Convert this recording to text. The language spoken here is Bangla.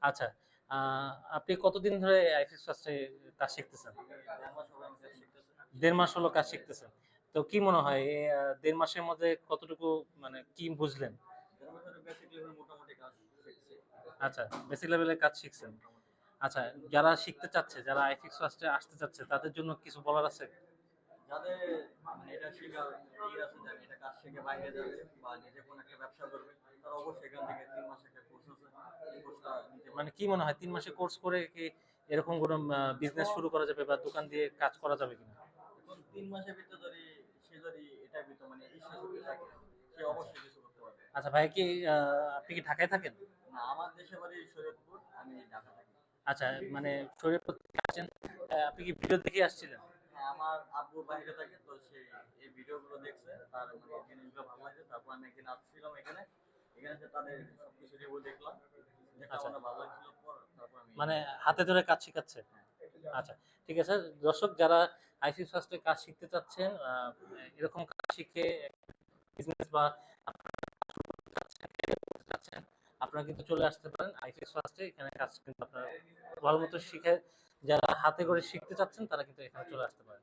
আচ্ছা। আ আপনি কতদিন ধরে আইফিক্স ফার্স্ট এ কাজ শিখতেছেন? আমি ১.৫ মাস হবে আমি কাজ শিখতেছি। ১.৫ মাস হলো কাজ শিখতেছেন। তো কি মনে হয় ১.৫ মাসের মধ্যে কতটুকু মানে কি বুঝলেন? ১.৫ মাসের বেসিক লেভেল মোটামুটি কাজ শিখছি। আচ্ছা, বেসিক লেভেলের কাজ শিখছেন। মোটামুটি। আচ্ছা, যারা শিখতে চাচ্ছে, যারা আইফিক্স ফার্স্ট এ আসতে চাচ্ছে তাদের জন্য কিছু বলার আছে? যাদের মানে এটা শিখার আছে যে এটা কাজ শিখে বাইরে যাবে বা নিজে কোনো একটা ব্যবসা করবে, তারা অবশ্যই এখান থেকে ৩ মাস একটা কোর্স আছে। এই কোর্সটা নিতে মানে পারে। কি মনে হয় ৩ মাসের কোর্স করে কি এরকম কোনো বিজনেস এখন শুরু করা যাবে বা দোকান দিয়ে কাজ করা যাবে কিনা? এখন ৩ মাসের ভিতর যদি সে যদি এটার ভিতর মানে ইচ্ছাশক্তি থাকে, সে আচ্ছা। অবশ্যই কিছু করতে পারবে। আচ্ছা ভাই কি আপনি কি ঢাকায় থাকেন? না, আমার দেশের বাড়ি শরীয়তপুর, আমি ঢাকা থাকি। আচ্ছা, মানে শরীয়তপুর থেকে আসছেন। আপনি কি ভিডিও দেখে আসছিলেন? হ্যাঁ, আমার আব্বু বাইরে থাকে তো সে এই ভিডিওগুলো দেখছে, তার মানে জিনিসগুলো ভালো লাগছে। তারপর আমি একদিন আসছিলাম এখানে, এখানে এসে তাদের সবকিছু রিভিউ দেখলাম। দেখে আচ্ছা। আমার ভালো লাগছিল পর তারপর আমি মানে হাতে ধরে কাজ শিখাচ্ছে? হ্যাঁ। আচ্ছা, ঠিক আছে। দর্শক যারা আইসিটি ফার্স্ট এ কাজ শিখতে চাচ্ছেন, এরকম কাজ শিখে বিজনেস বা চাচ্ছেন, আপনারা কিন্তু চলে আসতে পারেন আইসিটি ফার্স্ট এ। এখানে কাজ কিন্তু আপনারা ভালো মতো শিখে যারা হাতে করে শিখতে চাচ্ছেন তারা কিন্তু এখানে চলে আসতে পারেন।